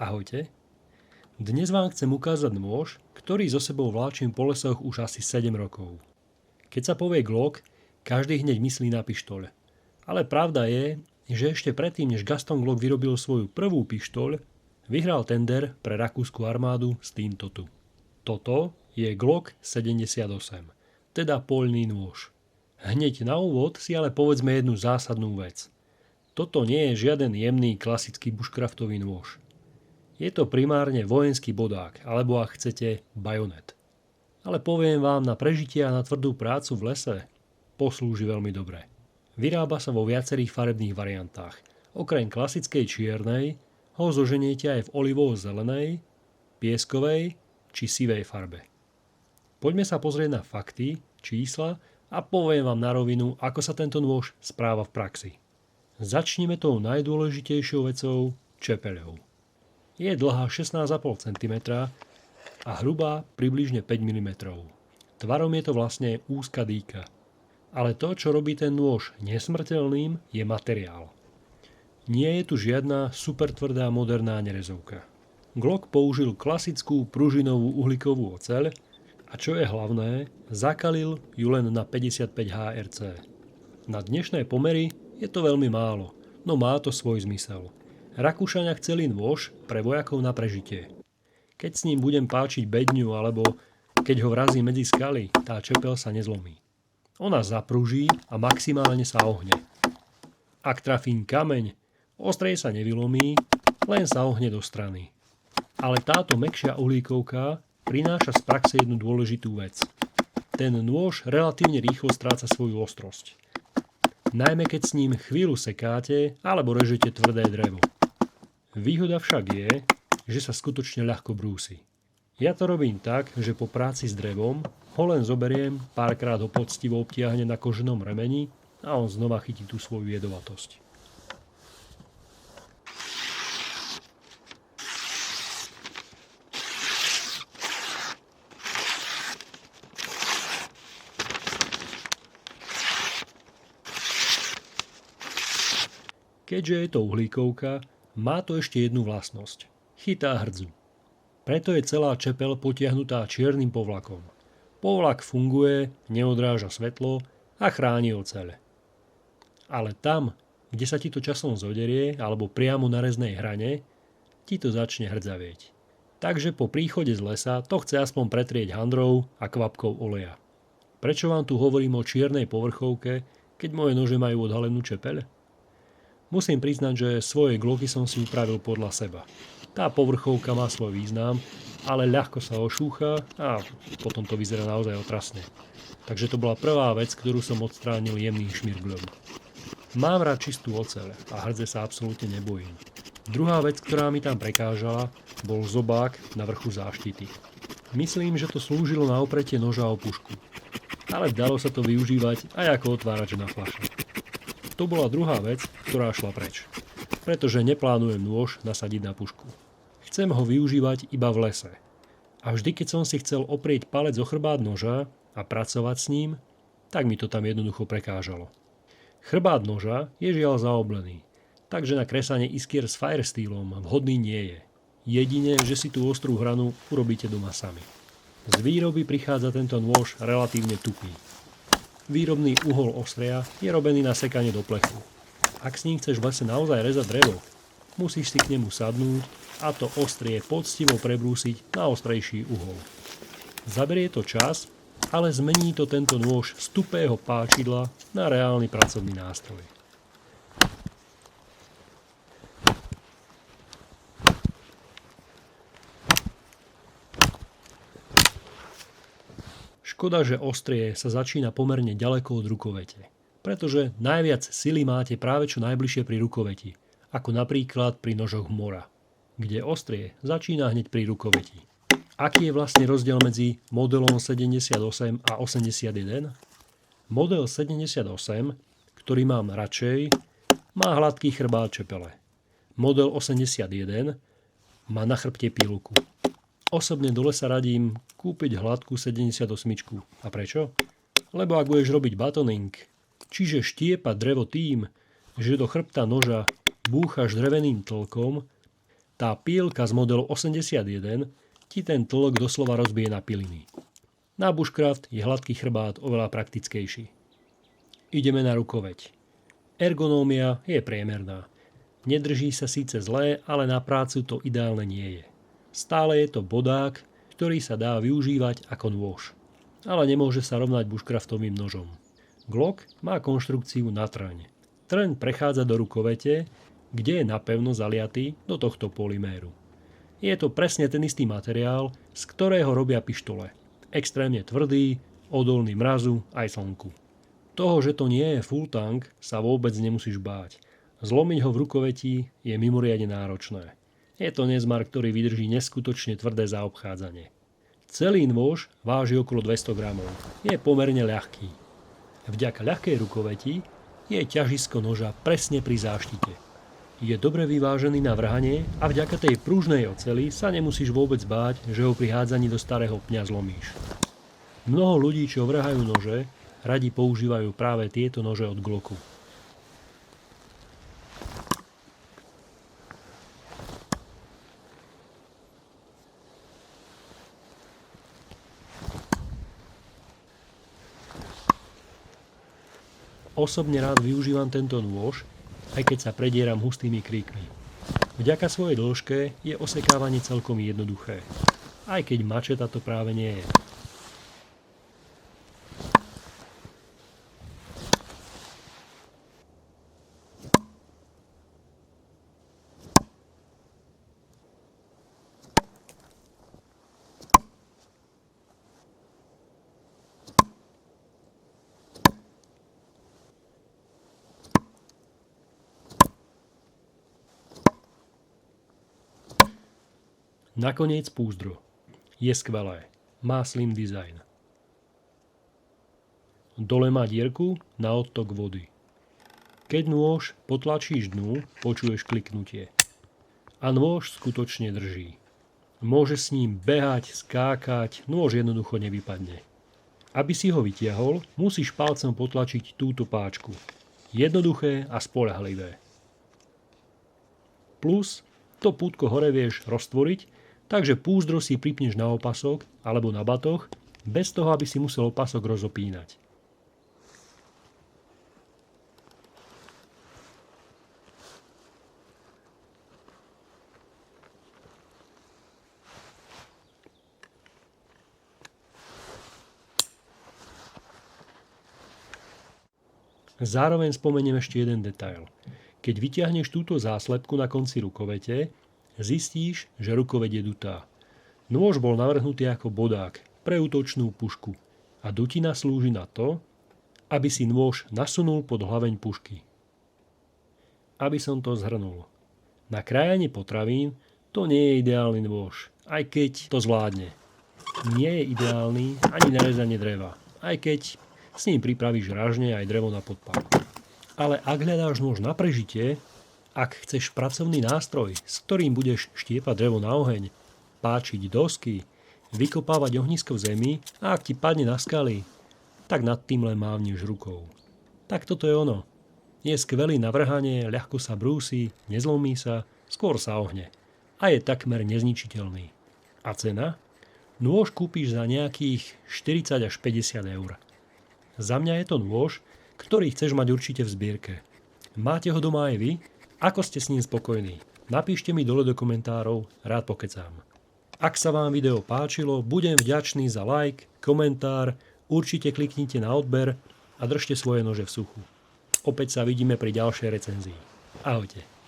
Ahojte. Dnes vám chcem ukázať nôž, ktorý so sebou vláčim po lesoch už asi 7 rokov. Keď sa povie Glock, každý hneď myslí na pištoľ. Ale pravda je, že ešte predtým, než Gaston Glock vyrobil svoju prvú pištoľ, vyhral tender pre rakúsku armádu s týmto tu. Toto je Glock 78, teda poľný nôž. Hneď na úvod si ale povedzme jednu zásadnú vec. Toto nie je žiaden jemný klasický bushcraftový nôž. Je to primárne vojenský bodák, alebo ak chcete, bajonet. Ale poviem vám, na prežitie a na tvrdú prácu v lese poslúži veľmi dobre. Vyrába sa vo viacerých farebných variantách. Okrem klasickej čiernej ho zoženiete aj v olivovo-zelenej, pieskovej či sivej farbe. Poďme sa pozrieť na fakty, čísla a poviem vám na rovinu, ako sa tento nôž správa v praxi. Začneme tou najdôležitejšou vecou, čepeľou. Je dlhá 16,5 cm a hrubá približne 5 mm. Tvarom je to vlastne úzka dýka. Ale to, čo robí ten nôž nesmrteľným, je materiál. Nie je tu žiadna super tvrdá moderná nerezovka. Glock použil klasickú pružinovú uhlíkovú oceľ a čo je hlavné, zakalil ju len na 55 HRC. Na dnešné pomery je to veľmi málo, no má to svoj zmysel. Rakúšania chceli nôž pre vojakov na prežitie. Keď s ním budem páčiť bedňu alebo keď ho vrazí medzi skaly, tá čepeľ sa nezlomí. Ona zapruží a maximálne sa ohne. Ak trafím kameň, ostrej sa nevylomí, len sa ohne do strany. Ale táto mäkšia uhlíkovka prináša z praxe jednu dôležitú vec. Ten nôž relatívne rýchlo stráca svoju ostrosť. Najmä keď s ním chvíľu sekáte alebo režete tvrdé drevo. Výhoda však je, že sa skutočne ľahko brúsi. Ja to robím tak, že po práci s drevom ho len zoberiem, párkrát ho poctivo obtiahne na koženom remeni a on znova chytí tú svoju jedovatosť. Keďže je to uhlíkovka, má to ešte jednu vlastnosť. Chytá hrdzu. Preto je celá čepeľ potiahnutá čiernym povlakom. Povlak funguje, neodráža svetlo a chráni oceľ. Ale tam, kde sa ti to časom zoderie, alebo priamo na reznej hrane, ti to začne hrdzavieť. Takže po príchode z lesa to chce aspoň pretrieť handrou a kvapkou oleja. Prečo vám tu hovorím o čiernej povrchovke, keď moje nože majú odhalenú čepeľ? Musím priznať, že svoje Glocky som si upravil podľa seba. Tá povrchovka má svoj význam, ale ľahko sa ošúcha a potom to vyzerá naozaj otrasne. Takže to bola prvá vec, ktorú som odstránil jemným šmirgľom. Mám rád čistú oceľ a hrdze sa absolútne nebojím. Druhá vec, ktorá mi tam prekážala, bol zobák na vrchu záštity. Myslím, že to slúžilo na opretie noža o pušku. Ale dalo sa to využívať aj ako otvárač na fľaše. To bola druhá vec, ktorá šla preč. Pretože neplánujem nôž nasadiť na pušku. Chcem ho využívať iba v lese. A vždy, keď som si chcel oprieť palec o chrbát noža a pracovať s ním, tak mi to tam jednoducho prekážalo. Chrbát noža je žiaľ zaoblený, takže na kresanie iskier s firesteelom vhodný nie je. Jedine, že si tú ostrú hranu urobíte doma sami. Z výroby prichádza tento nôž relatívne tupý. Výrobný uhol ostria je robený na sekanie do plechu. Ak s ním chceš v lese naozaj rezať drevo, musíš si k nemu sadnúť a to ostrie poctivo prebrúsiť na ostrejší uhol. Zaberie to čas, ale zmení to tento nôž z tupého páčidla na reálny pracovný nástroj. Škoda, že ostrie sa začína pomerne ďaleko od rukovete, pretože najviac sily máte práve čo najbližšie pri rukoveti, ako napríklad pri nožoch mora, kde ostrie začína hneď pri rukoveti. Aký je vlastne rozdiel medzi modelom 78 a 81? Model 78, ktorý mám radšej, má hladký chrbát čepele. Model 81 má na chrbte pílku. Osobne do lesa radím kúpiť hladkú 78. A prečo? Lebo ak budeš robiť batoning, čiže štiepať drevo tým, že do chrbta noža búchaš dreveným tlkom, Tá pílka z modelu 81 ti ten tlk doslova rozbije na piliny. Na bushcraft je hladký chrbát oveľa praktickejší. Ideme na rukoveď. Ergonómia je priemerná. Nedrží sa síce zlé, ale na prácu to ideálne nie je. Stále je to bodák, ktorý sa dá využívať ako nôž. Ale nemôže sa rovnať bushcraftovým nožom. Glock má konštrukciu na trň. Trň prechádza do rukovete, kde je napevno zaliatý do tohto polyméru. Je to presne ten istý materiál, z ktorého robia pištole. Extrémne tvrdý, odolný mrazu aj slnku. Toho, že to nie je full tank, sa vôbec nemusíš báť. Zlomiť ho v rukoveti je mimoriadne náročné. Je to nezmar, ktorý vydrží neskutočne tvrdé zaobchádzanie. Celý nôž váži okolo 200 gramov. Je pomerne ľahký. Vďaka ľahkej rukoveti je ťažisko noža presne pri záštite. Je dobre vyvážený na vrhanie a vďaka tej pružnej oceli sa nemusíš vôbec báť, že ho pri hádzaní do starého pňa zlomíš. Mnoho ľudí, čo vrhajú nože, radi používajú práve tieto nože od Glocku. Osobne rád využívam tento nôž, aj keď sa predieram hustými kríkmi. Vďaka svojej dĺžke je osekávanie celkom jednoduché, aj keď mačeta to práve nie je. Nakoniec púzdro. Je skvelé. Má slim design. Dole má dierku na odtok vody. Keď nôž potlačíš dnu, počuješ kliknutie. A nôž skutočne drží. Môžeš s ním behať, skákať, nôž jednoducho nevypadne. Aby si ho vytiahol, musíš palcom potlačiť túto páčku. Jednoduché a spoľahlivé. Plus, to pútko hore vieš roztvoriť, takže púzdro si pripneš na opasok alebo na batoh, bez toho, aby si musel opasok rozopínať. Zároveň spomeniem ešte jeden detail. Keď vyťahneš túto záslepku na konci rukovete, zistíš, že rukoveť je dutá. Nôž bol navrhnutý ako bodák pre útočnú pušku a dutina slúži na to, aby si nôž nasunul pod hlaveň pušky. Aby som to zhrnul. Na krájanie potravín to nie je ideálny nôž, aj keď to zvládne. Nie je ideálny ani na rezanie dreva, aj keď s ním pripravíš ražne aj drevo na podpáru. Ale ak hľadáš nôž na prežitie, ak chceš pracovný nástroj, s ktorým budeš štiepať drevo na oheň, páčiť dosky, vykopávať ohnisko v zemi a ak ti padne na skaly, tak nad tým len mávneš rukou. Tak toto je ono. Je skvelý na vrhanie, ľahko sa brúsi, nezlomí sa, skôr sa ohne. A je takmer nezničiteľný. A cena? Nôž kúpiš za nejakých 40 až 50 eur. Za mňa je to nôž, ktorý chceš mať určite v zbierke. Máte ho doma aj vy? Ako ste s ním spokojní? Napíšte mi dole do komentárov, rád pokecám. Ak sa vám video páčilo, budem vďačný za like, komentár, určite kliknite na odber a držte svoje nože v suchu. Opäť sa vidíme pri ďalšej recenzii. Ahojte.